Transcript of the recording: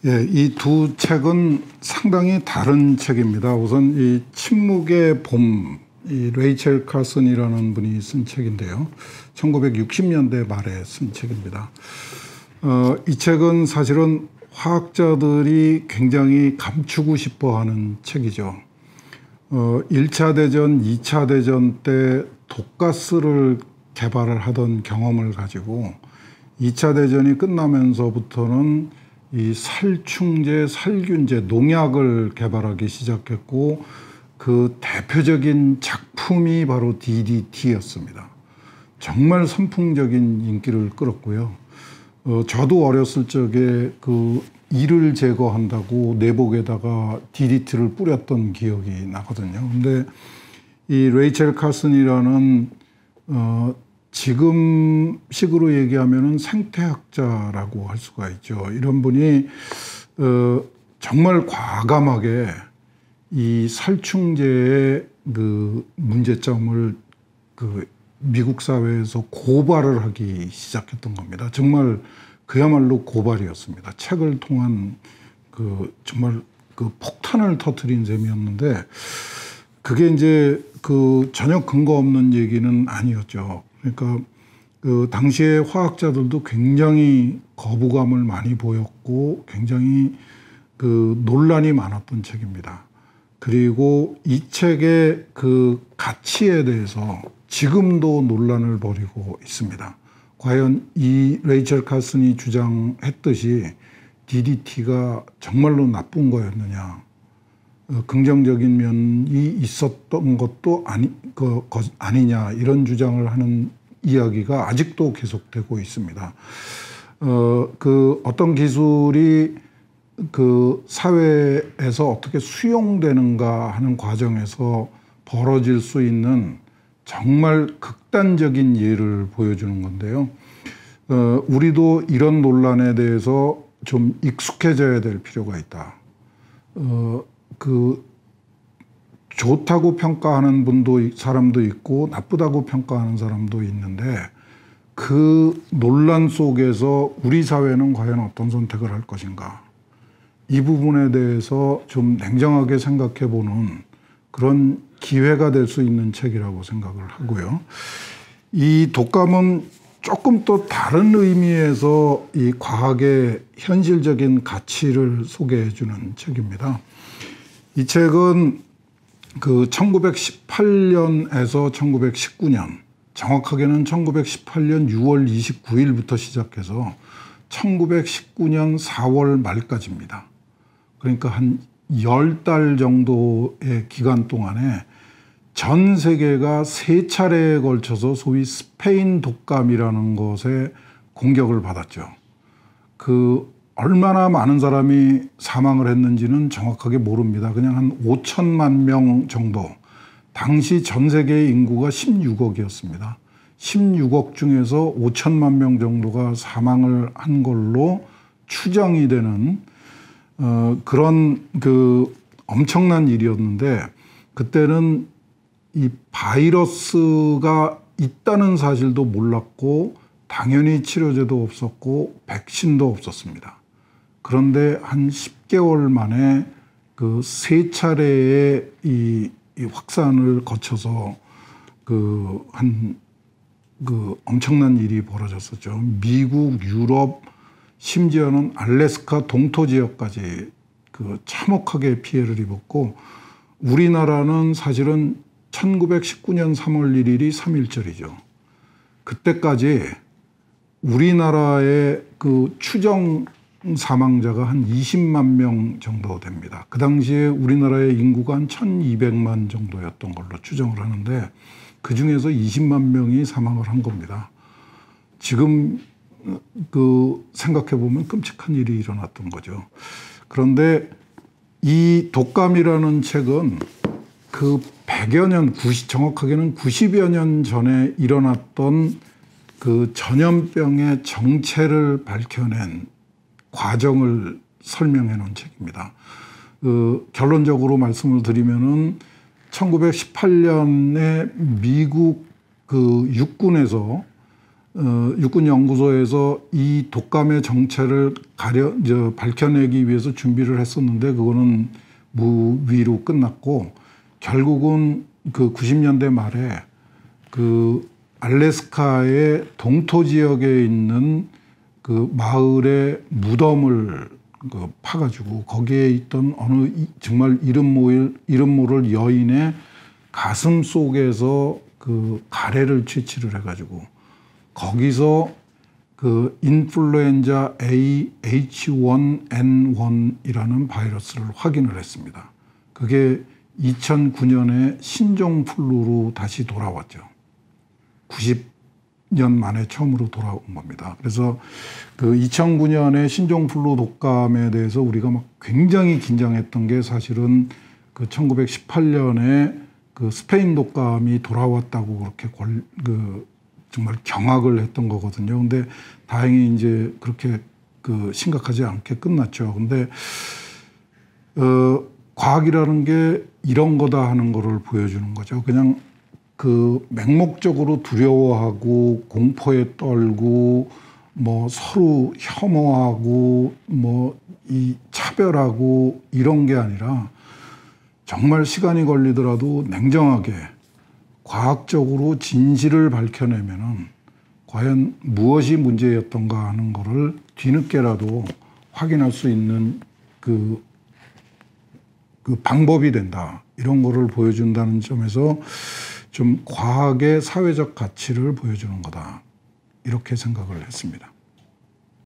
예, 이 두 책은 상당히 다른 책입니다. 우선 이 침묵의 봄, 이 레이첼 칼슨이라는 분이 쓴 책인데요. 1960년대 말에 쓴 책입니다. 이 책은 사실은 화학자들이 굉장히 감추고 싶어 하는 책이죠. 1차 대전, 2차 대전 때 독가스를 개발을 하던 경험을 가지고 2차 대전이 끝나면서부터는 이 살충제, 살균제, 농약을 개발하기 시작했고 그 대표적인 작품이 바로 DDT였습니다. 정말 선풍적인 인기를 끌었고요. 저도 어렸을 적에 그 이를 제거한다고 내복에다가 DDT를 뿌렸던 기억이 나거든요. 근데 이 레이첼 칼슨이라는 지금 식으로 얘기하면은 생태학자라고 할 수가 있죠. 이런 분이 정말 과감하게 이 살충제의 그 문제점을 그 미국 사회에서 고발을 하기 시작했던 겁니다. 정말 그야말로 고발이었습니다. 책을 통한 그 정말 그 폭탄을 터뜨린 셈이었는데 그게 이제 그 전혀 근거 없는 얘기는 아니었죠. 그러니까 그 당시에 화학자들도 굉장히 거부감을 많이 보였고 굉장히 그 논란이 많았던 책입니다. 그리고 이 책의 그 가치에 대해서 지금도 논란을 벌이고 있습니다. 과연 이 레이첼 칼슨이 주장했듯이 DDT가 정말로 나쁜 거였느냐, 긍정적인 면이 있었던 것도 아니냐, 이런 주장을 하는 이야기가 아직도 계속되고 있습니다. 그 어떤 기술이 그 사회에서 어떻게 수용되는가 하는 과정에서 벌어질 수 있는 정말 극단적인 예를 보여주는 건데요. 우리도 이런 논란에 대해서 좀 익숙해져야 될 필요가 있다. 그 좋다고 평가하는 사람도 있고 나쁘다고 평가하는 사람도 있는데 그 논란 속에서 우리 사회는 과연 어떤 선택을 할 것인가, 이 부분에 대해서 좀 냉정하게 생각해 보는 그런 기회가 될 수 있는 책이라고 생각을 하고요. 이 독감은 조금 또 다른 의미에서 이 과학의 현실적인 가치를 소개해 주는 책입니다. 이 책은 그 1918년에서 1919년, 정확하게는 1918년 6월 29일부터 시작해서 1919년 4월 말까지입니다. 그러니까 한 10달 정도의 기간 동안에 전 세계가 3차례에 걸쳐서 소위 스페인 독감이라는 것에 공격을 받았죠. 그 얼마나 많은 사람이 사망을 했는지는 정확하게 모릅니다. 그냥 한 5천만 명 정도. 당시 전 세계 인구가 16억이었습니다. 16억 중에서 5천만 명 정도가 사망을 한 걸로 추정이 되는 그런 그 엄청난 일이었는데, 그때는 이 바이러스가 있다는 사실도 몰랐고 당연히 치료제도 없었고 백신도 없었습니다. 그런데 한 10개월 만에 그 3차례의 이 확산을 거쳐서 그 엄청난 일이 벌어졌었죠. 미국, 유럽, 심지어는 알래스카 동토 지역까지 그 참혹하게 피해를 입었고, 우리나라는 사실은 1919년 3월 1일이 3.1절이죠. 그때까지 우리나라의 그 추정 사망자가 한 20만 명 정도 됩니다. 그 당시에 우리나라의 인구가 한 1200만 정도였던 걸로 추정을 하는데 그 중에서 20만 명이 사망을 한 겁니다. 지금 그 생각해 보면 끔찍한 일이 일어났던 거죠. 그런데 이 독감이라는 책은 그 100여 년, 정확하게는 90여 년 전에 일어났던 그 전염병의 정체를 밝혀낸 과정을 설명해 놓은 책입니다. 결론적으로 말씀을 드리면은 1918년에 미국 그 육군에서 육군연구소에서 이 독감의 정체를 밝혀내기 위해서 준비를 했었는데 그거는 무위로 끝났고 결국은 그 90년대 말에 그 알래스카의 동토 지역에 있는 그 마을의 무덤을 파가지고 거기에 있던 어느 정말 이름 모를 여인의 가슴 속에서 그 가래를 채취를 해가지고 거기서 그 인플루엔자 A H1N1이라는 바이러스를 확인을 했습니다. 그게 2009년에 신종플루로 다시 돌아왔죠. 90년 만에 처음으로 돌아온 겁니다. 그래서 그 2009년에 신종플루 독감에 대해서 우리가 막 굉장히 긴장했던 게 사실은 그 1918년에 그 스페인 독감이 돌아왔다고 그렇게 정말 경악을 했던 거거든요. 근데 다행히 이제 그렇게 그 심각하지 않게 끝났죠. 근데 과학이라는 게 이런 거다 하는 거를 보여주는 거죠. 그냥 그 맹목적으로 두려워하고 공포에 떨고 뭐 서로 혐오하고 뭐 이 차별하고 이런 게 아니라 정말 시간이 걸리더라도 냉정하게 과학적으로 진실을 밝혀내면은 과연 무엇이 문제였던가 하는 거를 뒤늦게라도 확인할 수 있는 그 방법이 된다. 이런 거를 보여준다는 점에서 좀 과학의 사회적 가치를 보여주는 거다. 이렇게 생각을 했습니다.